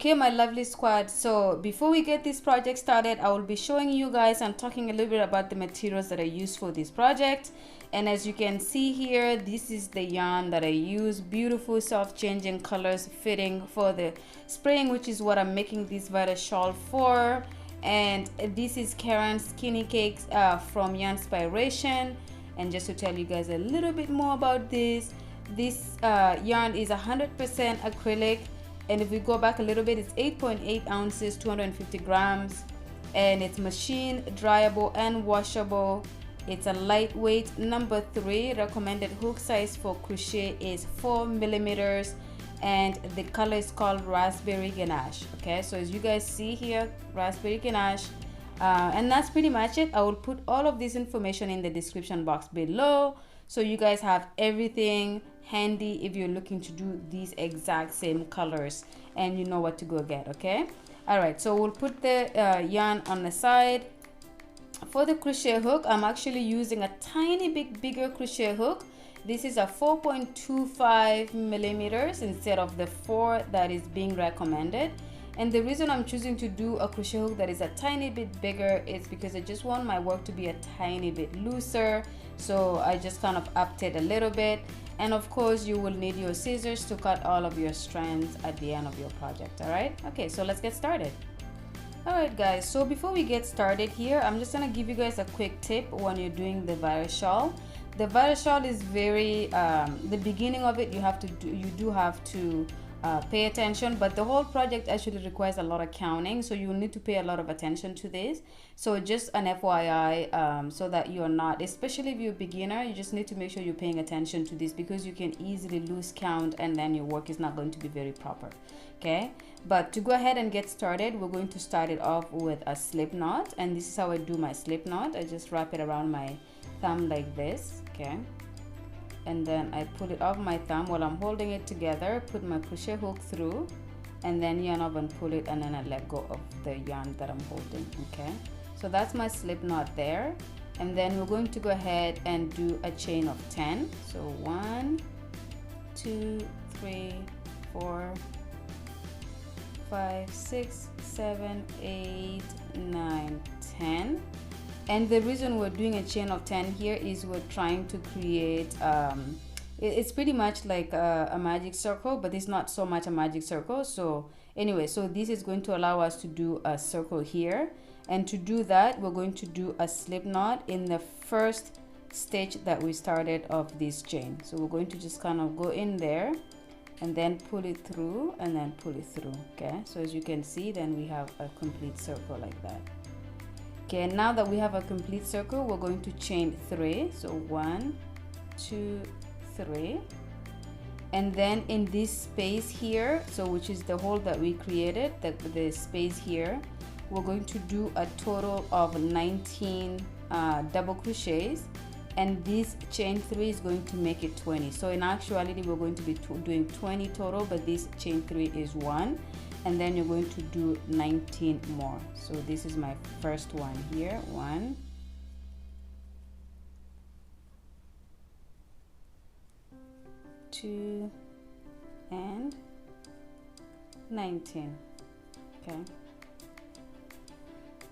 Okay, my lovely squad, so before we get this project started, I will be showing you guys and talking a little bit about the materials that I use for this project. And as you can see here, this is the yarn that I use. Beautiful self-changing colors fitting for the spraying, which is what I'm making this Vita shawl for. And this is Carron Skinny Cakes from Yarnspirations. And just to tell you guys a little bit more about this yarn is 100% acrylic. And if we go back a little bit, it's 8.8 ounces, 250 grams, and it's machine dryable and washable. It's a lightweight. Number 3 recommended hook size for crochet is 4 millimeters, and the color is called raspberry ganache. Okay, so as you guys see here, raspberry ganache, and that's pretty much it. I will put all of this information in the description box below, so you guys have everything handy if you're looking to do these exact same colors and you know what to go get. Okay, all right, so we'll put the yarn on the side. For the crochet hook, I'm actually using a tiny bit bigger crochet hook. This is a 4.25 millimeters instead of the 4 that is being recommended. And the reason I'm choosing to do a crochet hook that is a tiny bit bigger is because I just want my work to be a tiny bit looser. So I just kind of upped it a little bit. And of course, you will need your scissors to cut all of your strands at the end of your project. All right, okay, so let's get started. All right guys, so before we get started here, I'm just gonna give you guys a quick tip when you're doing the Vita shawl. The Vita shawl is very the beginning of it, you do have to pay attention, but the whole project actually requires a lot of counting, so you will need to pay a lot of attention to this. So just an FYI, so that you're not, especially if you're a beginner, you just need to make sure you're paying attention to this, because you can easily lose count and then your work is not going to be very proper. Okay, but to go ahead and get started, we're going to start it off with a slip knot, and this is how I do my slip knot. I just wrap it around my thumb like this. Okay, and then I pull it off my thumb while I'm holding it together, put my crochet hook through, and then yarn up and pull it, and then I let go of the yarn that I'm holding. Okay, so that's my slip knot there. And then we're going to go ahead and do a chain of 10. So 1, 2, 3, 4, 5, 6, 7, 8, 9, 10. And the reason we're doing a chain of 10 here is we're trying to create it's pretty much like a magic circle, but it's not so much a magic circle. So anyway, so this is going to allow us to do a circle here, and to do that we're going to do a slip knot in the first stitch that we started of this chain. So we're going to just kind of go in there and then pull it through and then pull it through. Okay, so as you can see, then we have a complete circle like that. Okay, now that we have a complete circle, we're going to chain 3. So 1, 2, 3, and then in this space here, so which is the hole that we created, the space here, we're going to do a total of 19 double crochets, and this chain 3 is going to make it 20. So in actuality, we're going to be doing 20 total, but this chain 3 is 1, and then you're going to do 19 more. So this is my first one here. 1, 2, and 19. Okay,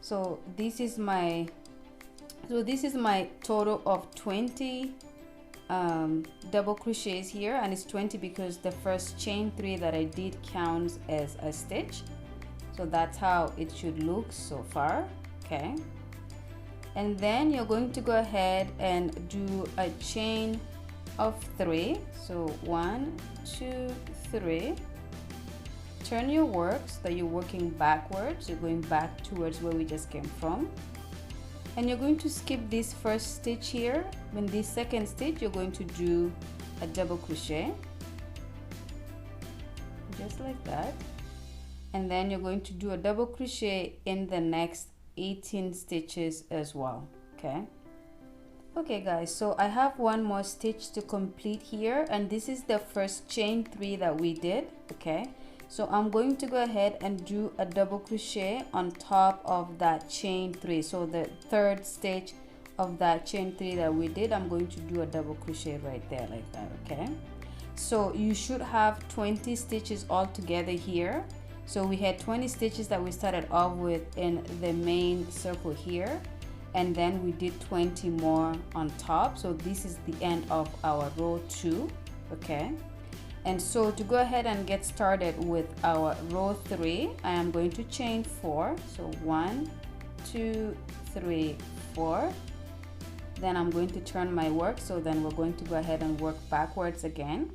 so this is my total of 20 double crochets here, and it's 20 because the first chain 3 that I did counts as a stitch. So that's how it should look so far. Okay, and then you're going to go ahead and do a chain of 3. So 1, 2, 3. Turn your work so that you're working backwards. You're going back towards where we just came from, and you're going to skip this first stitch here. In this second stitch, you're going to do a double crochet just like that, and then you're going to do a double crochet in the next 18 stitches as well. Okay guys, so I have one more stitch to complete here, and this is the first chain 3 that we did. Okay, so I'm going to go ahead and do a double crochet on top of that chain 3. So the third stitch of that chain 3 that we did, I'm going to do a double crochet right there like that. Okay, so you should have 20 stitches all together here. So we had 20 stitches that we started off with in the main circle here, and then we did 20 more on top. So this is the end of our row 2. Okay, and so to go ahead and get started with our row 3, I am going to chain 4. So 1, 2, 3, 4. Then I'm going to turn my work, so then we're going to go ahead and work backwards again.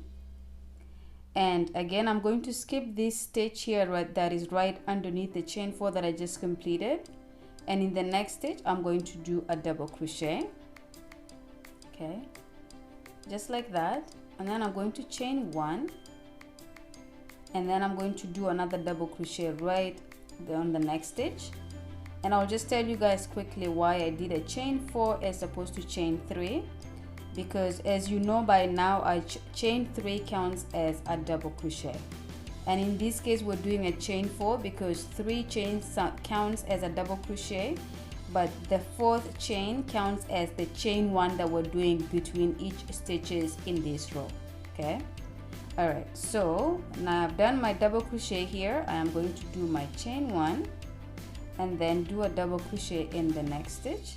And again, I'm going to skip this stitch here, right, that is right underneath the chain 4 that I just completed. And in the next stitch, I'm going to do a double crochet. Okay, just like that. And then I'm going to chain 1. And then I'm going to do another double crochet right on the next stitch. And I'll just tell you guys quickly why I did a chain 4 as opposed to chain 3. Because as you know by now, chain 3 counts as a double crochet. And in this case, we're doing a chain 4 because 3 chains counts as a double crochet. But the 4th chain counts as the chain 1 that we're doing between each stitches in this row. Okay, all right, so now I've done my double crochet here. I am going to do my chain 1 and then do a double crochet in the next stitch,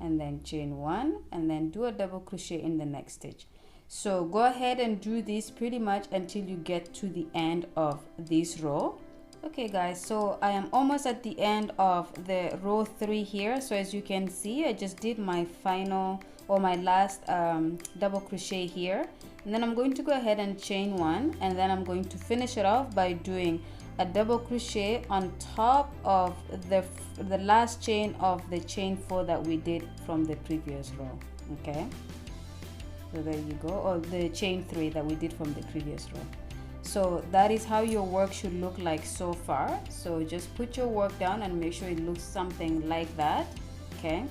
and then chain 1 and then do a double crochet in the next stitch. So go ahead and do this pretty much until you get to the end of this row. Okay guys, so I am almost at the end of the row 3 here. So as you can see, I just did my final or my last double crochet here, and then I'm going to go ahead and chain 1, and then I'm going to finish it off by doing a double crochet on top of the last chain of the chain 4 that we did from the previous row. Okay, so there you go, or the chain 3 that we did from the previous row. So that is how your work should look like so far. So just put your work down and make sure it looks something like that. Okay,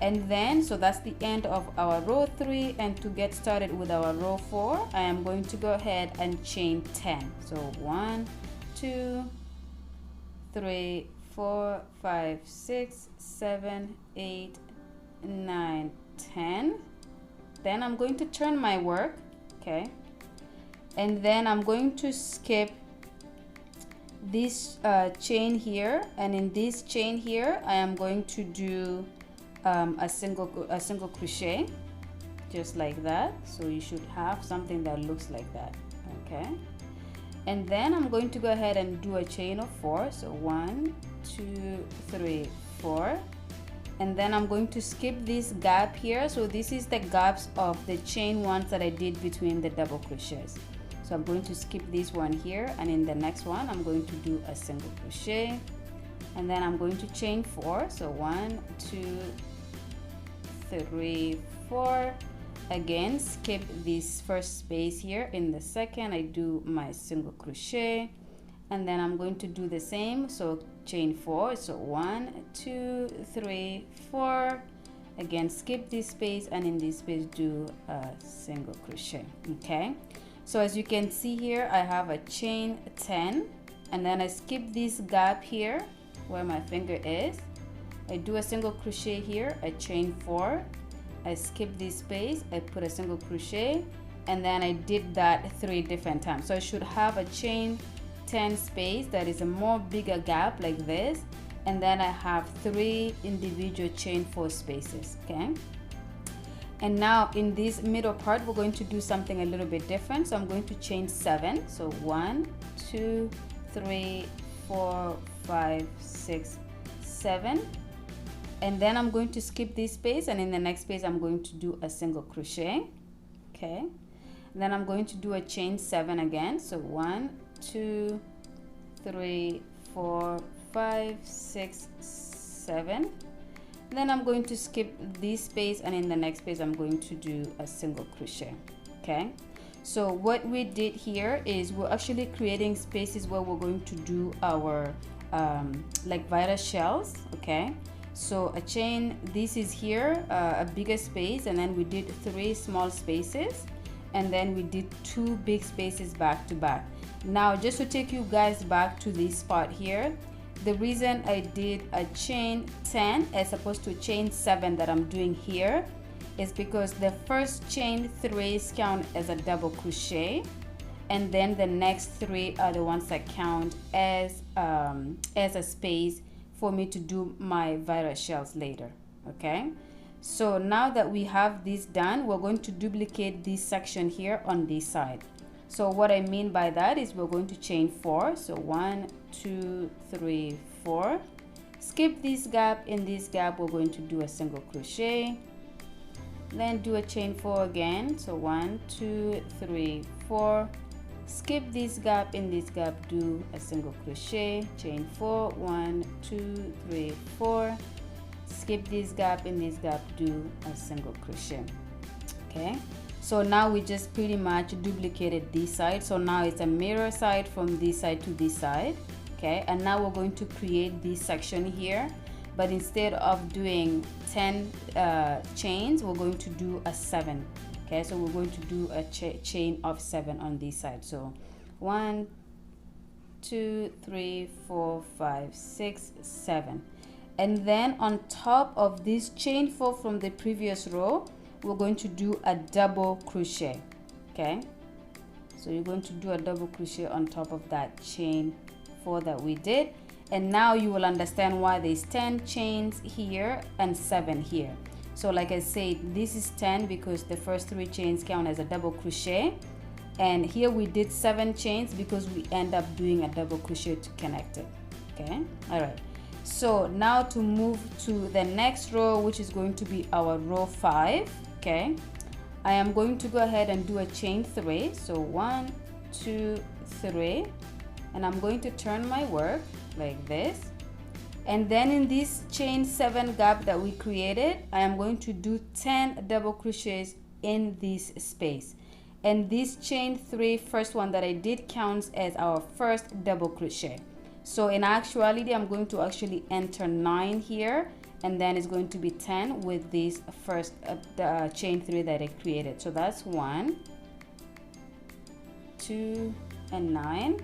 and then so that's the end of our row 3, and to get started with our row 4, I am going to go ahead and chain 10. So 1, 2, 3, 4, 5, 6, 7, 8, 9, 10. Then I'm going to turn my work. Okay, and then I'm going to skip this chain here, and in this chain here I am going to do a single crochet just like that. So you should have something that looks like that. Okay, and then I'm going to go ahead and do a chain of 4. So 1, 2, 3, 4, and then I'm going to skip this gap here. So this is the gaps of the chain ones that I did between the double crochets. So I'm going to skip this one here, and in the next one I'm going to do a single crochet, and then I'm going to chain 4. So 1, 2, 3, 4. Again, skip this first space here. In the second, I do my single crochet, and then I'm going to do the same. So chain 4. So 1, 2, 3, 4. Again, skip this space, and in this space do a single crochet. Okay, so as you can see here, I have a chain 10, and then I skip this gap here where my finger is. I do a single crochet here, I chain 4, I skip this space, I put a single crochet, and then I did that 3 different times. So I should have a chain 10 space that is a more bigger gap like this, and then I have 3 individual chain 4 spaces. Okay, and now in this middle part we're going to do something a little bit different. So I'm going to chain 7. So 1, 2, 3, 4, 5, 6, 7, and then I'm going to skip this space, and in the next space I'm going to do a single crochet. Okay, and then I'm going to do a chain 7 again. So 1, 2, 3, 4, 5, 6, 7. Then I'm going to skip this space, and in the next space I'm going to do a single crochet. Okay, so what we did here is we're actually creating spaces where we're going to do our like Vita shells. Okay, so a chain, this is here a bigger space, and then we did 3 small spaces, and then we did 2 big spaces back to back. Now just to take you guys back to this spot here, the reason I did a chain 10 as opposed to chain 7 that I'm doing here is because the first chain 3s count as a double crochet, and then the next 3 are the ones that count as a space for me to do my virus shells later. Okay, so now that we have this done, we're going to duplicate this section here on this side. So what I mean by that is we're going to chain 4. So 1, 2, 3, 4. Skip this gap. In this gap we're going to do a single crochet, then do a chain 4 again. So 1, 2, 3, 4. Skip this gap. In this gap do a single crochet, chain 4, 1, 2, 3, 4. Skip this gap. In this gap do a single crochet. Okay, so now we just pretty much duplicated this side. So now it's a mirror side from this side to this side. Okay, and now we're going to create this section here, but instead of doing 10 chains, we're going to do a 7. Okay, so we're going to do a chain of 7 on this side. So 1, 2, 3, 4, 5, 6, 7. And then on top of this chain 4 from the previous row, we're going to do a double crochet. Okay, so you're going to do a double crochet on top of that chain 4 that we did. And now you will understand why there's 10 chains here and 7 here. So like I said, this is 10 because the first 3 chains count as a double crochet, and here we did 7 chains because we end up doing a double crochet to connect it. Okay, all right, so now to move to the next row, which is going to be our row 5. Okay, I am going to go ahead and do a chain 3. So 1, 2, 3, and I'm going to turn my work like this, and then in this chain 7 gap that we created, I am going to do 10 double crochets in this space, and this chain 3 first one that I did counts as our first double crochet. So in actuality, I'm going to actually enter 9 here, and then it's going to be 10 with this first chain 3 that I created. So that's 1, 2, and 9.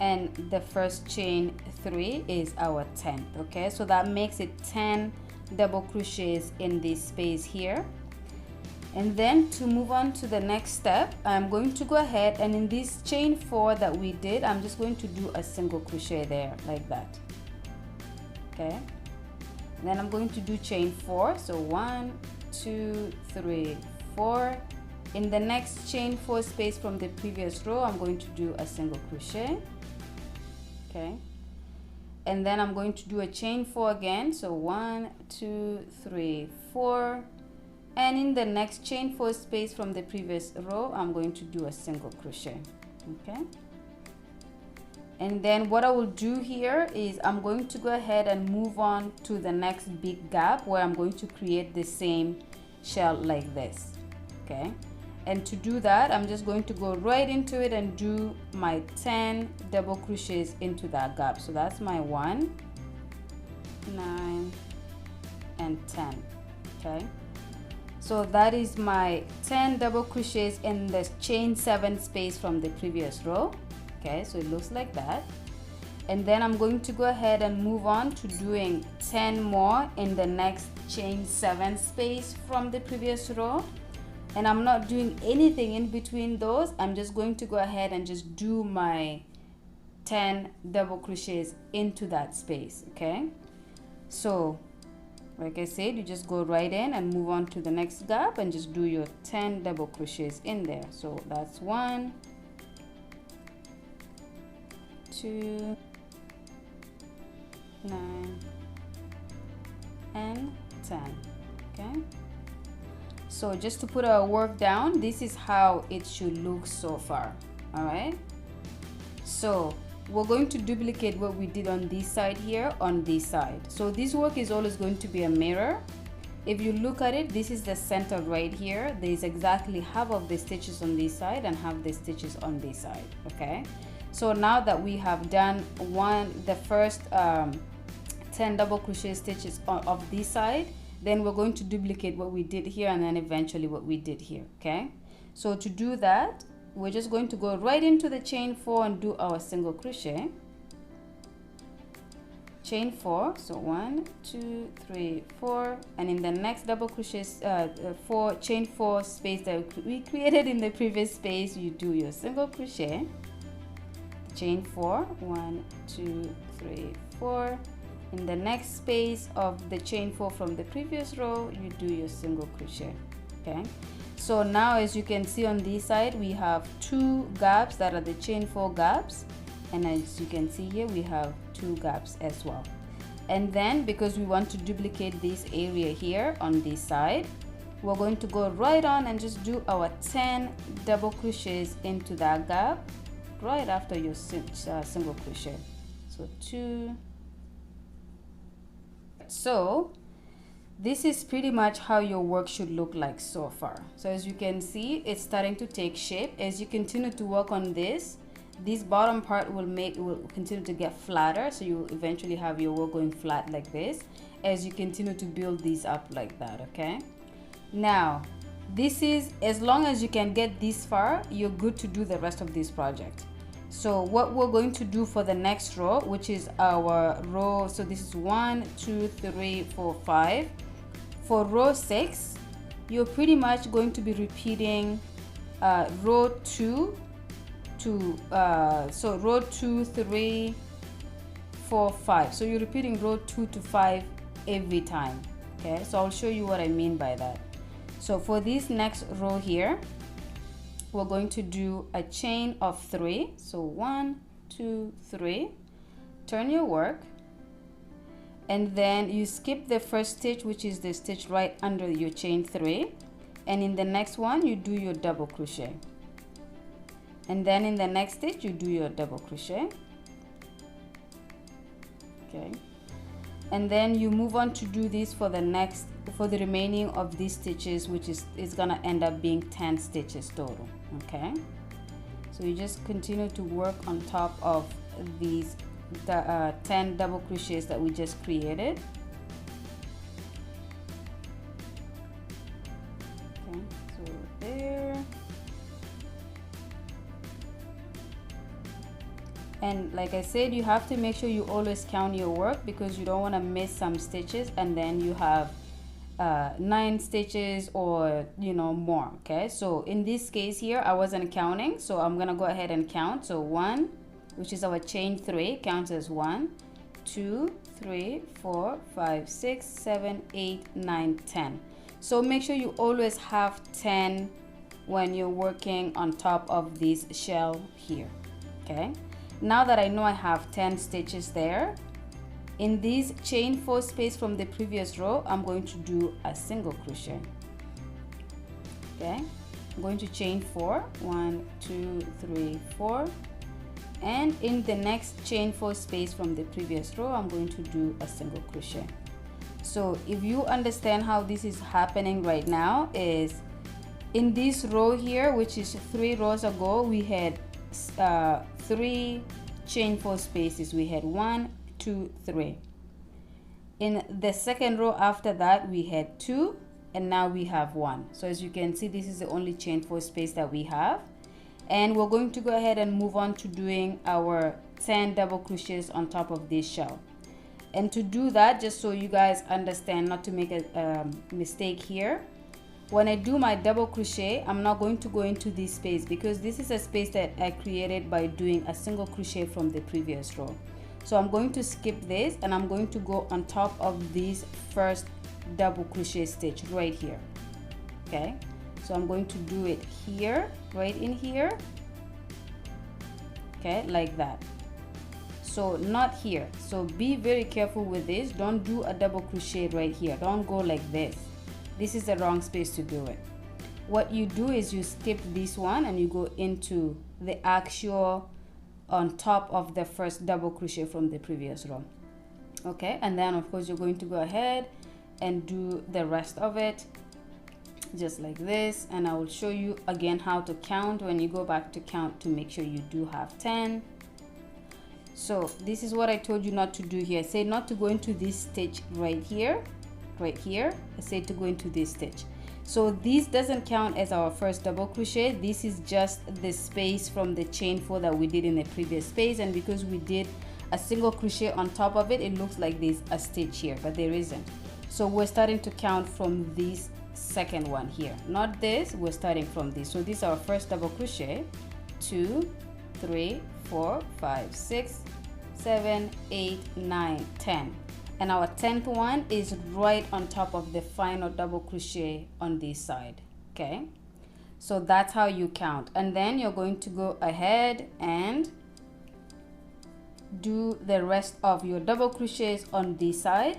And the first chain 3 is our 10th. Okay, so that makes it 10 double crochets in this space here. And then to move on to the next step, I'm going to go ahead and in this chain 4 that we did, I'm just going to do a single crochet there like that. Okay, and then I'm going to do chain 4. So 1, 2, 3, 4. In the next chain 4 space from the previous row, I'm going to do a single crochet. Okay, and then I'm going to do a chain 4 again. So 1, 2, 3, 4, and in the next chain 4 space from the previous row, I'm going to do a single crochet. Okay, and then what I will do here is I'm going to go ahead and move on to the next big gap where I'm going to create the same shell like this. Okay, and to do that, I'm just going to go right into it and do my 10 double crochets into that gap. So that's my 1, 9, and 10. Okay, so that is my 10 double crochets in the chain 7 space from the previous row. Okay, so it looks like that. And then I'm going to go ahead and move on to doing 10 more in the next chain 7 space from the previous row. And I'm not doing anything in between those. I'm just going to go ahead and just do my 10 double crochets into that space. Okay, so like I said, you just go right in and move on to the next gap and just do your 10 double crochets in there. So that's 1, 2, 9, and 10. Okay, so just to put our work down, this is how it should look so far. All right, so we're going to duplicate what we did on this side here on this side. So this work is always going to be a mirror. If you look at it, this is the center right here. There is exactly half of the stitches on this side and half the stitches on this side. Okay, so now that we have done the first 10 double crochet stitches of this side, then we're going to duplicate what we did here and then eventually what we did here. Okay, so to do that, we're just going to go right into the chain 4 and do our single crochet, chain 4, so 1 2 3 4, and in the next double crochet chain 4 space that we created in the previous space, you do your single crochet, chain 4, 1 2 3 4. In the next space of the chain 4 from the previous row, you do your single crochet. Okay, so now as you can see on this side, we have 2 gaps that are the chain 4 gaps, and as you can see here, we have 2 gaps as well. And then because we want to duplicate this area here on this side, we're going to go right on and just do our 10 double crochets into that gap right after your single crochet. So 2. So this is pretty much how your work should look like so far. So as you can see, it's starting to take shape. As you continue to work on this bottom part will continue to get flatter, so you will eventually have your work going flat like this as you continue to build these up like that. Okay, now this is, as long as you can get this far, you're good to do the rest of this project. So what we're going to do for the next row, which is our row, so this is 1 2 3 4 5. For row 6, you're pretty much going to be repeating row 2 to so row 2 3 4 5. So you're repeating row 2 to 5 every time. Okay, so I'll show you what I mean by that. So for this next row here, we're going to do a chain of 3. So 1 2 3, turn your work, and then you skip the first stitch, which is the stitch right under your chain 3, and in the next one you do your double crochet, and then in the next stitch you do your double crochet. Okay, and then you move on to do this for the remaining of these stitches, which is gonna end up being 10 stitches total. Okay, so you just continue to work on top of these 10 double crochets that we just created. Okay, so there. And like I said, you have to make sure you always count your work, because you don't want to miss some stitches and then you have 9 stitches or more. Okay, so in this case here I wasn't counting, so I'm gonna go ahead and count. So 1, which is our chain 3, counts as 1 2 3 4 5 6 7 8 9 10. So make sure you always have 10 when you're working on top of this shell here. Okay, now that I know I have 10 stitches there, in this chain 4 space from the previous row, I'm going to do a single crochet. Okay, I'm going to chain 4, 1 2 3 4, and in the next chain 4 space from the previous row, I'm going to do a single crochet. So if you understand how this is happening right now, is in this row here, which is 3 rows ago, we had 3 chain 4 spaces. We had 1 2 3. In the second row after that, we had 2, and now we have 1. So as you can see, this is the only chain 4 space that we have, and we're going to go ahead and move on to doing our 10 double crochets on top of this shell. And to do that, just so you guys understand, not to make a mistake here, when I do my double crochet, I'm not going to go into this space, because this is a space that I created by doing a single crochet from the previous row. So I'm going to skip this, and I'm going to go on top of this first double crochet stitch right here. Okay, so I'm going to do it here, right in here. Okay, like that. So not here. So be very careful with this. Don't do a double crochet right here. Don't go like this. This is the wrong space to do it. What you do is you skip this one and you go into the actual on top of the first double crochet from the previous row. Okay, and then of course you're going to go ahead and do the rest of it just like this, and I will show you again how to count when you go back to count to make sure you do have 10. So this is what I told you not to do here. I said not to go into this stitch right here. I said to go into this stitch. So this doesn't count as our first double crochet. This is just the space from the chain 4 that we did in the previous space, and because we did a single crochet on top of it, it looks like there's a stitch here, but there isn't. So we're starting to count from this second one here, not this. We're starting from this. So this is our first double crochet. 2, 3, 4, 5, 6, 7, 8, 9, 10, and our 10th one is right on top of the final double crochet on this side. Okay, so that's how you count, and then you're going to go ahead and do the rest of your double crochets on this side,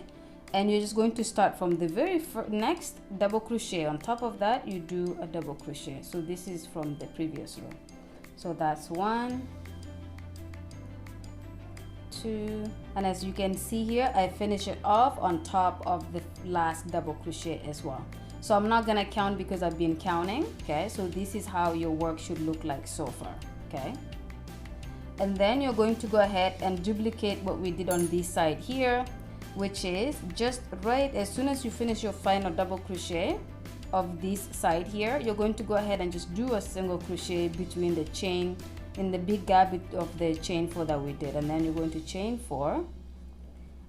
and you're just going to start from the very next double crochet. On top of that, you do a double crochet. So this is from the previous row. So that's 1, 2, and as you can see here, I finish it off on top of the last double crochet as well. So I'm not gonna count because I've been counting. Okay, so this is how your work should look like so far. Okay, and then you're going to go ahead and duplicate what we did on this side here, which is just right as soon as you finish your final double crochet of this side here, you're going to go ahead and just do a single crochet between the chain in the big gap of the chain 4 that we did, and then you're going to chain 4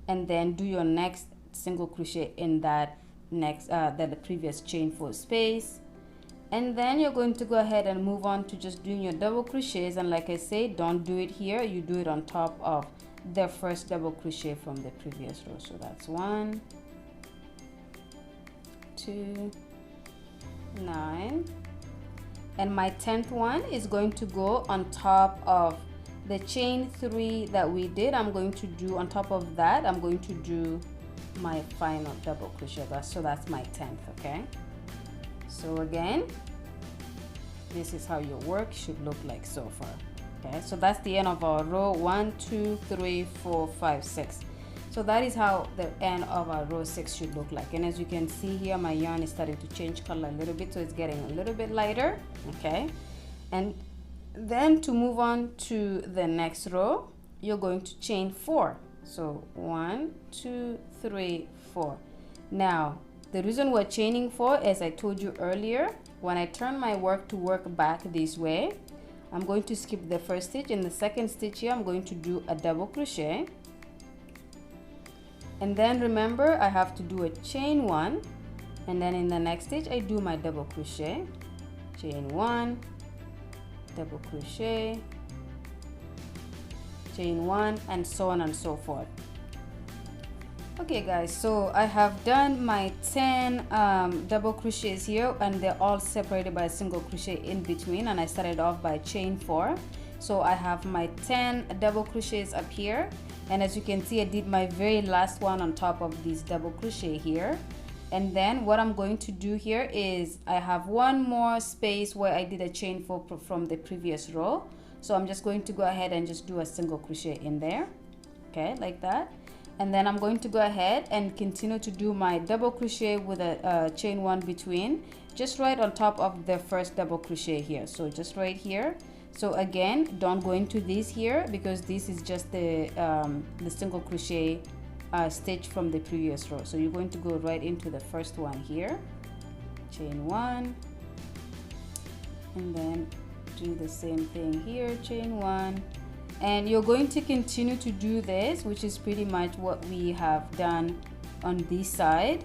and then do your next single crochet in that next the previous chain 4 space, and then you're going to go ahead and move on to just doing your double crochets. And like I say, don't do it here, you do it on top of the first double crochet from the previous row. So that's 1, 2, 9, and my 10th one is going to go on top of the chain 3 that we did. I'm going to do on top of that, I'm going to do my final double crochet. So that's my 10th. Okay, so again, this is how your work should look like so far. Okay, so that's the end of our row 1, 2, 3, 4, 5, 6. So that is how the end of our row 6 should look like. And as you can see here, my yarn is starting to change color a little bit, so it's getting a little bit lighter. Okay, and then to move on to the next row, you're going to chain 4. So 1, 2, 3, 4. Now the reason we're chaining 4, as I told you earlier, when I turn my work to work back this way, I'm going to skip the first stitch. In the second stitch here, I'm going to do a double crochet, and then remember I have to do a chain 1, and then in the next stitch I do my double crochet, chain 1, double crochet, chain 1, and so on and so forth. Okay guys, so I have done my 10 double crochets here, and they're all separated by a single crochet in between, and I started off by chain 4. So I have my 10 double crochets up here, and as you can see, I did my very last one on top of this double crochet here. And then what I'm going to do here is I have one more space where I did a chain 4 from the previous row, so I'm just going to go ahead and just do a single crochet in there. Okay, like that. And then I'm going to go ahead and continue to do my double crochet with a chain 1 between, just right on top of the first double crochet here. So just right here. So again, don't go into this here because this is just the single crochet stitch from the previous row. So you're going to go right into the first one here, chain 1, and then do the same thing here, chain 1. And you're going to continue to do this, which is pretty much what we have done on this side.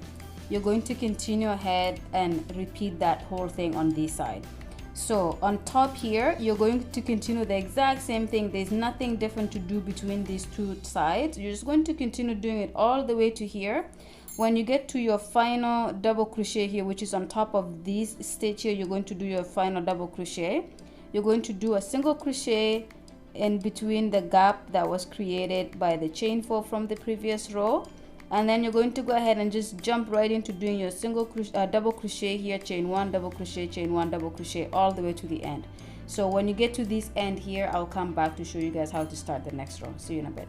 You're going to continue ahead and repeat that whole thing on this side. So on top here, you're going to continue the exact same thing. There's nothing different to do between these two sides. You're just going to continue doing it all the way to here. When you get to your final double crochet here, which is on top of this stitch here, you're going to do your final double crochet. You're going to do a single crochet in between the gap that was created by the chain 4 from the previous row, and then you're going to go ahead and just jump right into doing your single double crochet here, chain 1, double crochet, chain 1, double crochet, all the way to the end. So when you get to this end here, I'll come back to show you guys how to start the next row. See you in a bit.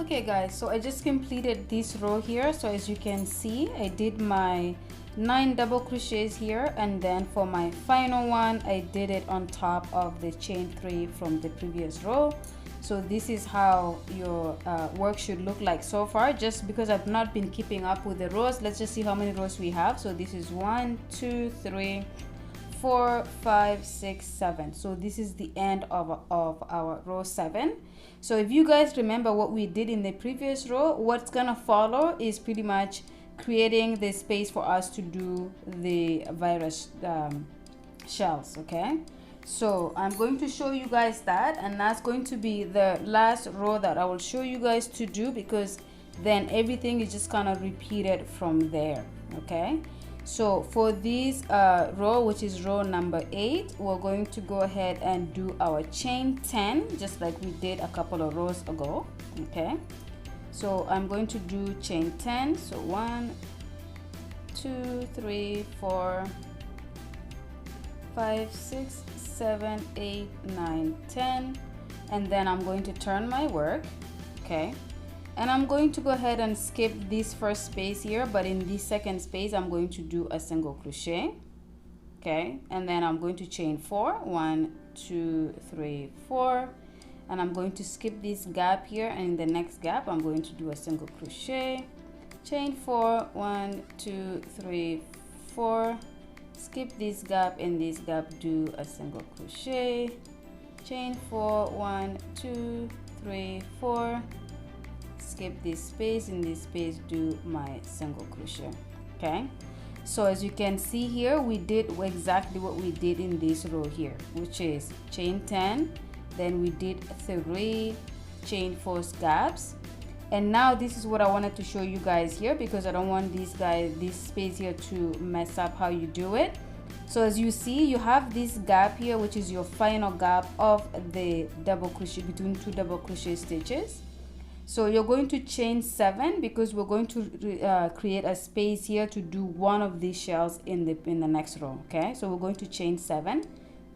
Okay guys, so I just completed this row here. So as you can see, I did my 9 double crochets here, and then for my final one I did it on top of the chain 3 from the previous row. So this is how your work should look like so far. Just because I've not been keeping up with the rows, let's just see how many rows we have. So this is 1, 2, 3, 4, 5, 6, 7. So this is the end of our row 7. So if you guys remember what we did in the previous row, what's gonna follow is pretty much creating the space for us to do the virus shells. Okay, so I'm going to show you guys that, and that's going to be the last row that I will show you guys to do, because then everything is just kind of repeated from there. Okay, so for this row, which is row number 8, we're going to go ahead and do our chain 10 just like we did a couple of rows ago. Okay, so I'm going to do chain 10. So 1, 2, 3, 4, 5, 6, 7, 8, 9, 10, and then I'm going to turn my work. Okay, and I'm going to go ahead and skip this first space here, but in this second space I'm going to do a single crochet. Okay, and then I'm going to chain 4, 1, 2, 3, 4, and I'm going to skip this gap here, and in the next gap I'm going to do a single crochet, chain 4, 1, 2, 3, 4, skip this gap, in this gap do a single crochet, chain 4, 1, 2, 3, 4, skip this space, in this space do my single crochet. Okay, so as you can see here, we did exactly what we did in this row here, which is chain 10, then we did 3 chain 4 gaps, and now this is what I wanted to show you guys here, because I don't want this space here to mess up how you do it. So as you see, you have this gap here, which is your final gap of the double crochet between 2 double crochet stitches. So you're going to chain 7, because we're going to create a space here to do one of these shells in the next row. Okay, so we're going to chain 7,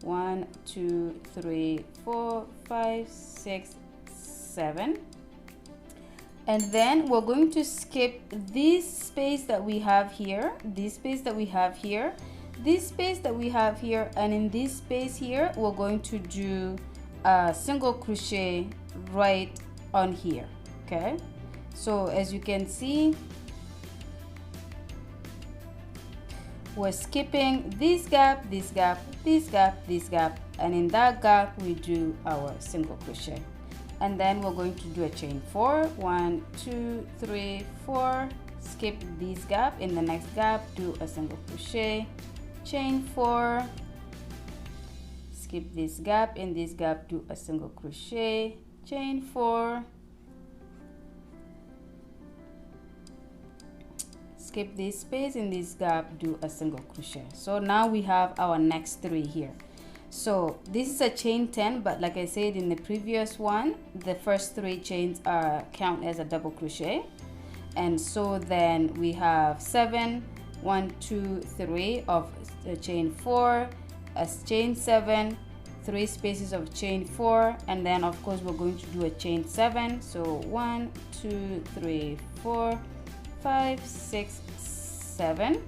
1, 2, 3, 4, 5, 6, 7, and then we're going to skip this space that we have here, this space that we have here, this space that we have here, and in this space here we're going to do a single crochet right on here. Okay, so as you can see, we're skipping this gap, this gap, this gap, this gap, and in that gap we do our single crochet, and then we're going to do a chain 4, 1, 2, 3, 4, skip this gap, in the next gap do a single crochet, chain 4, skip this gap, in this gap do a single crochet, chain 4, skip this space, in this gap do a single crochet. So now we have our next 3 here. So this is a chain 10, but like I said in the previous one, the first 3 chains count as a double crochet, and so then we have 7, 1, 2, 3 of chain 4, as chain 7, 3 spaces of chain 4, and then of course we're going to do a chain 7. So 1, 2, 3, 4, 5, 6, 7,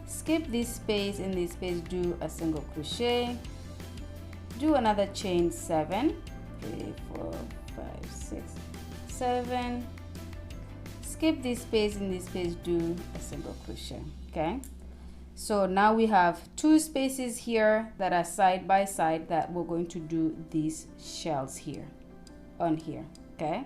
skip this space, in this space do a single crochet, do another chain 7, 3, 4, 5, 6, 7, skip this space, in this space do a single crochet. Okay, so now we have 2 spaces here that are side by side that we're going to do these shells here on here. Okay,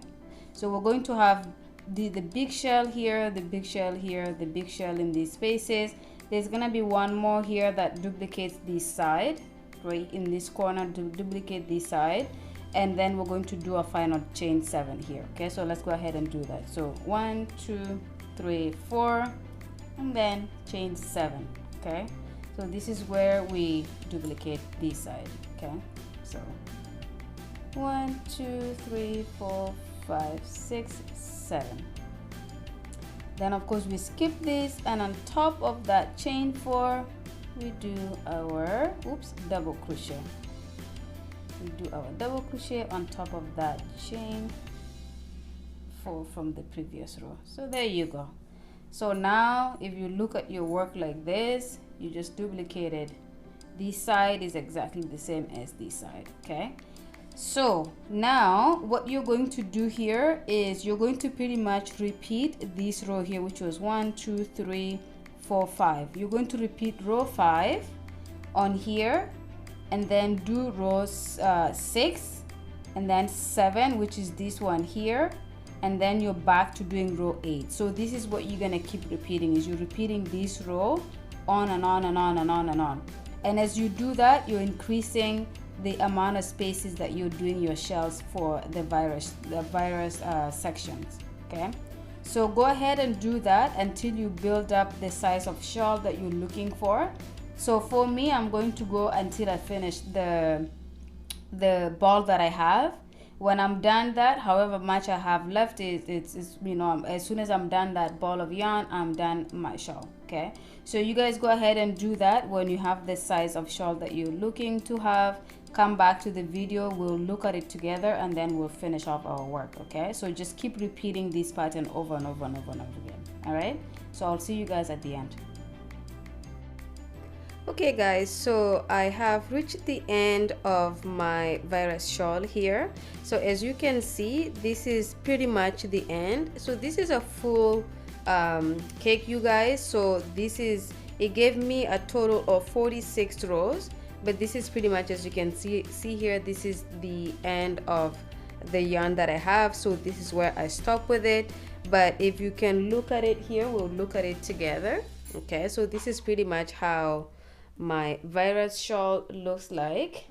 so we're going to have the big shell here, the big shell here, the big shell in these spaces. There's gonna be one more here that duplicates this side, right in this corner, to duplicate this side, and then we're going to do a final chain 7 here. Okay, so let's go ahead and do that. So 1, 2, 3, 4, and then chain 7. Okay, so this is where we duplicate this side. Okay, so 1, 2, 3, 4, 5, 6, 7. Then of course we skip this, and on top of that chain 4 we do our double crochet. We do our double crochet on top of that chain 4 from the previous row. So there you go. So now if you look at your work like this, you just duplicated. This side is exactly the same as this side. Okay, so now what you're going to do here is you're going to pretty much repeat this row here, which was 1, 2, 3, 4, 5. You're going to repeat row 5 on here, and then do rows 6 and then 7, which is this one here, and then you're back to doing row 8. So this is what you're gonna keep repeating, is you're repeating this row on and on and on and on and on. And as you do that, you're increasing the amount of spaces that you're doing your shells for the virus sections. Okay, so go ahead and do that until you build up the size of shawl that you're looking for. So for me, I'm going to go until I finish the ball that I have. When I'm done that, however much I have left, it's you know, as soon as I'm done that ball of yarn, I'm done my shawl. Okay, so you guys go ahead and do that. When you have the size of shawl that you're looking to have, come back to the video, we'll look at it together, and then we'll finish off our work. Okay, so just keep repeating this pattern over and over and over and over again. All right, so I'll see you guys at the end. Okay guys, so I have reached the end of my virus shawl here. So as you can see, this is pretty much the end. So this is a full cake, you guys. So this is, it gave me a total of 46 rows, but this is pretty much, as you can see here, this is the end of the yarn that I have. So this is where I stop with it. But if you can look at it here, we'll look at it together. Okay, so this is pretty much how my virus shawl looks like.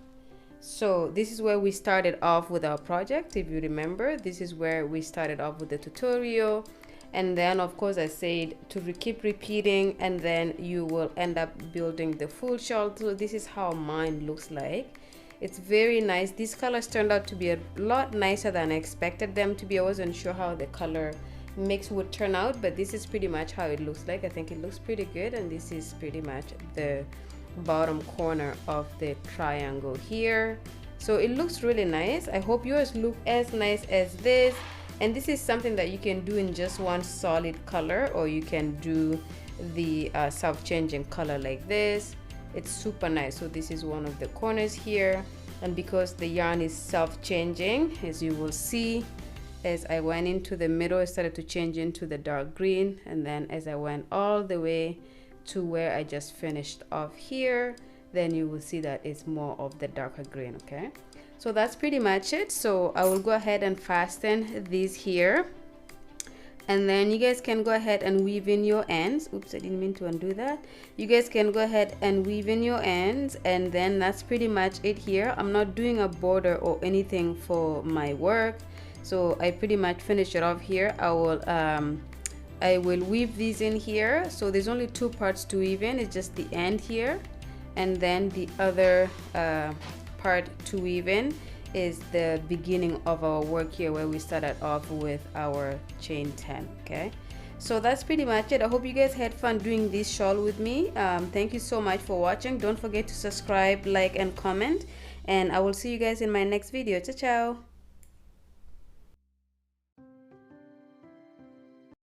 So this is where we started off with our project. If you remember, this is where we started off with the tutorial, and then of course I said to keep repeating, and then you will end up building the full shawl. So this is how mine looks like. It's very nice. These colors turned out to be a lot nicer than I expected them to be. I wasn't sure how the color mix would turn out, but this is pretty much how it looks like. I think it looks pretty good, and this is pretty much the bottom corner of the triangle here. So it looks really nice. I hope yours look as nice as this. And this is something that you can do in just one solid color, or you can do the self-changing color like this. It's super nice. So this is one of the corners here, and because the yarn is self-changing, as you will see, as I went into the middle, it started to change into the dark green, and then as I went all the way to where I just finished off here, then you will see that it's more of the darker green. Okay, so that's pretty much it. So I will go ahead and fasten these here, and then you guys can go ahead and weave in your ends. Oops, I didn't mean to undo that. You guys can go ahead and weave in your ends, and then that's pretty much it here. I'm not doing a border or anything for my work, so I pretty much finished it off here. I will weave these in here. So there's only 2 parts to weave in. It's just the end here, and then the other part to weave in is the beginning of our work here, where we started off with our chain 10. Okay, so that's pretty much it. I hope you guys had fun doing this shawl with me. Thank you so much for watching. Don't forget to subscribe, like, and comment, and I will see you guys in my next video. Ciao ciao.